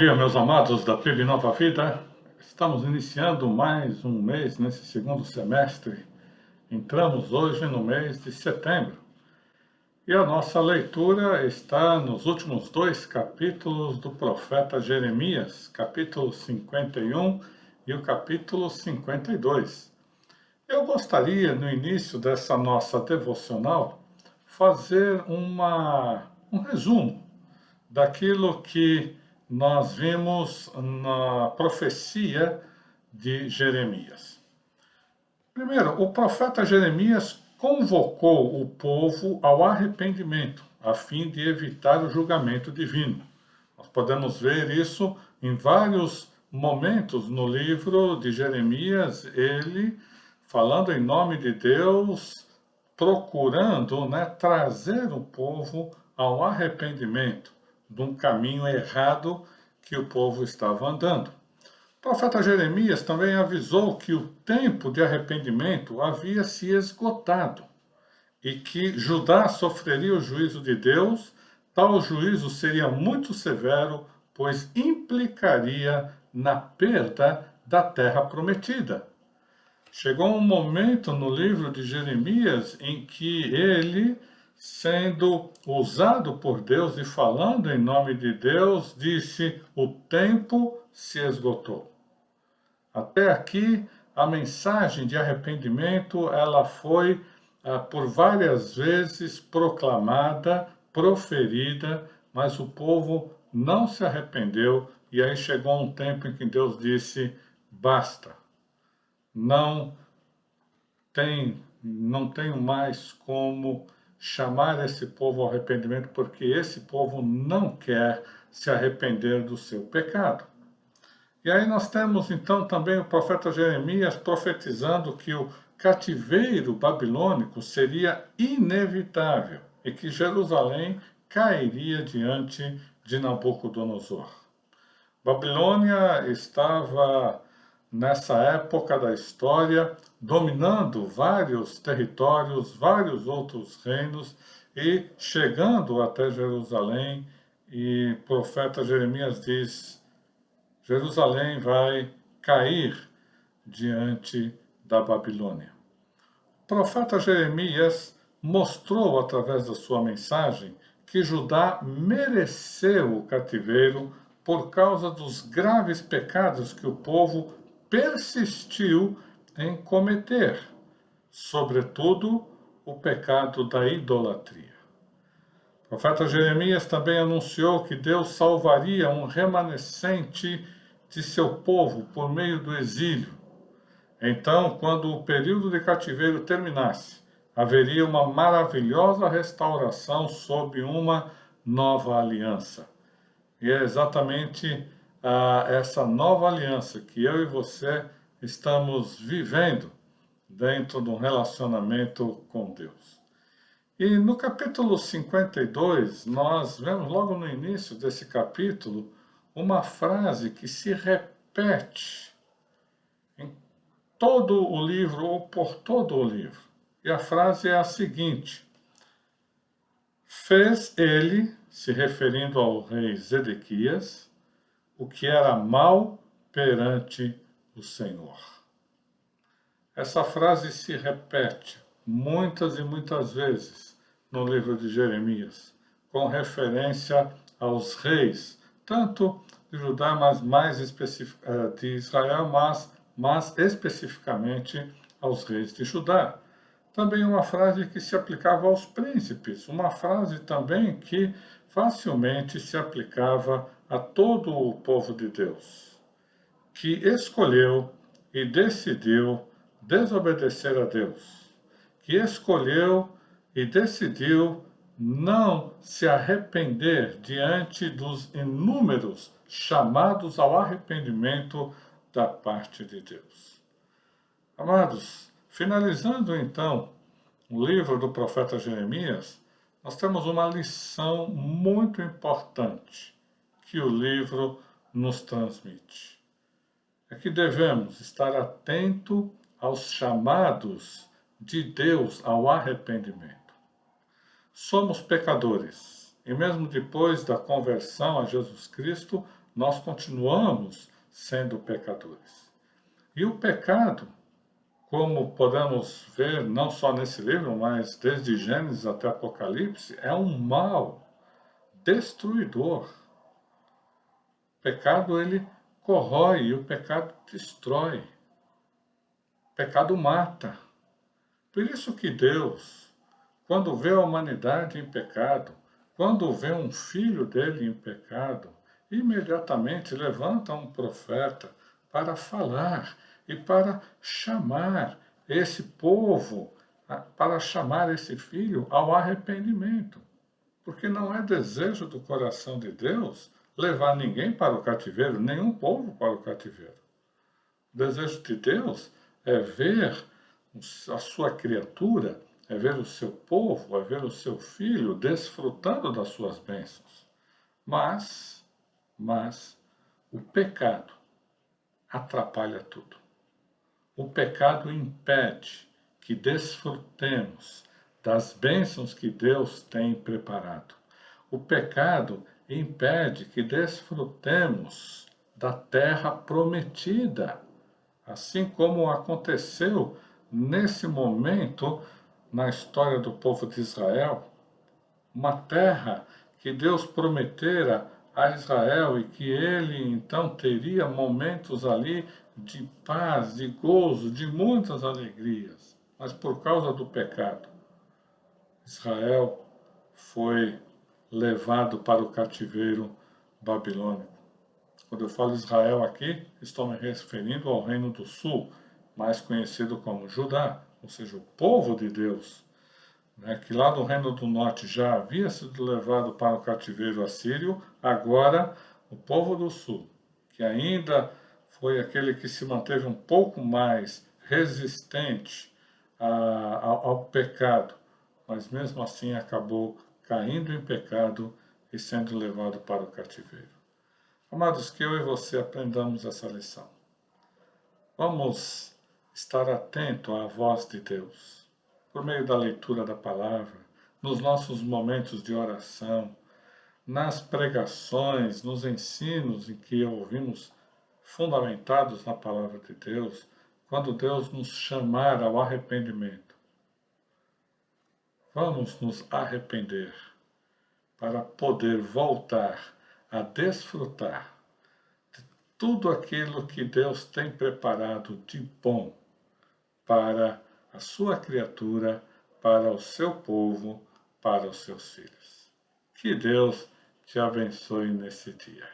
dia, meus amados da PIB Nova Vida. Estamos iniciando mais um mês nesse segundo semestre. Entramos hoje no mês de setembro. E a nossa leitura está nos últimos dois capítulos do profeta Jeremias, capítulo 51 e o capítulo 52. Eu gostaria, no início dessa nossa devocional, fazer um resumo daquilo que nós vimos na profecia de Jeremias. Primeiro, o profeta Jeremias convocou o povo ao arrependimento, a fim de evitar o julgamento divino. Nós podemos ver isso em vários momentos no livro de Jeremias, ele falando em nome de Deus, procurando trazer o povo ao arrependimento de um caminho errado que o povo estava andando. O profeta Jeremias também avisou que o tempo de arrependimento havia se esgotado e que Judá sofreria o juízo de Deus. Tal juízo seria muito severo, pois implicaria na perda da terra prometida. Chegou um momento no livro de Jeremias em que ele, sendo usado por Deus e falando em nome de Deus, disse: o tempo se esgotou. Até aqui, a mensagem de arrependimento, ela foi por várias vezes proclamada, proferida, mas o povo não se arrependeu, e aí chegou um tempo em que Deus disse: basta, não tenho mais como chamar esse povo ao arrependimento, porque esse povo não quer se arrepender do seu pecado. E aí nós temos então também o profeta Jeremias profetizando que o cativeiro babilônico seria inevitável e que Jerusalém cairia diante de Nabucodonosor. Babilônia estava, nessa época da história, dominando vários territórios, vários outros reinos e chegando até Jerusalém, e o profeta Jeremias diz: Jerusalém vai cair diante da Babilônia. O profeta Jeremias mostrou, através da sua mensagem, que Judá mereceu o cativeiro por causa dos graves pecados que o povo persistiu em cometer, sobretudo o pecado da idolatria. O profeta Jeremias também anunciou que Deus salvaria um remanescente de seu povo por meio do exílio. Então, quando o período de cativeiro terminasse, haveria uma maravilhosa restauração sob uma nova aliança. E é exatamente essa nova aliança que eu e você estamos vivendo dentro de um relacionamento com Deus. E no capítulo 52, nós vemos logo no início desse capítulo uma frase que se repete em todo o livro ou por todo o livro. E a frase é a seguinte: fez ele, se referindo ao rei Zedequias, o que era mal perante o Senhor. Essa frase se repete muitas e muitas vezes no livro de Jeremias, com referência aos reis, tanto de Judá, mas de Israel, mas especificamente aos reis de Judá. Também uma frase que se aplicava aos príncipes, uma frase também que facilmente se aplicava a todo o povo de Deus, que escolheu e decidiu desobedecer a Deus, que escolheu e decidiu não se arrepender diante dos inúmeros chamados ao arrependimento da parte de Deus. Amados, finalizando então o livro do profeta Jeremias, nós temos uma lição muito importante que o livro nos transmite. É que devemos estar atentos aos chamados de Deus ao arrependimento. Somos pecadores, e mesmo depois da conversão a Jesus Cristo, nós continuamos sendo pecadores. E o pecado, como podemos ver não só nesse livro, mas desde Gênesis até Apocalipse, é um mal destruidor. O pecado, ele corrói, e o pecado destrói. O pecado mata. Por isso que Deus, quando vê a humanidade em pecado, quando vê um filho dele em pecado, imediatamente levanta um profeta para falar e para chamar esse povo, para chamar esse filho ao arrependimento. Porque não é desejo do coração de Deus levar ninguém para o cativeiro, nenhum povo para o cativeiro. O desejo de Deus é ver a sua criatura, é ver o seu povo, é ver o seu filho desfrutando das suas bênçãos. Mas o pecado atrapalha tudo. O pecado impede que desfrutemos das bênçãos que Deus tem preparado. O pecado impede que desfrutemos da terra prometida, assim como aconteceu nesse momento na história do povo de Israel, uma terra que Deus prometera a Israel e que ele então teria momentos ali de paz, de gozo, de muitas alegrias. Mas por causa do pecado, Israel foi levado para o cativeiro babilônico. Quando eu falo Israel aqui, estou me referindo ao Reino do Sul, mais conhecido como Judá, ou seja, o povo de Deus, né, que lá do Reino do Norte já havia sido levado para o cativeiro assírio, agora o povo do Sul, que ainda foi aquele que se manteve um pouco mais resistente ao pecado, mas mesmo assim acabou caindo em pecado e sendo levado para o cativeiro. Amados, que eu e você aprendamos essa lição. Vamos estar atento à voz de Deus, por meio da leitura da palavra, nos nossos momentos de oração, nas pregações, nos ensinos em que ouvimos fundamentados na palavra de Deus, quando Deus nos chamar ao arrependimento. Vamos nos arrepender para poder voltar a desfrutar de tudo aquilo que Deus tem preparado de bom para a sua criatura, para o seu povo, para os seus filhos. Que Deus te abençoe nesse dia.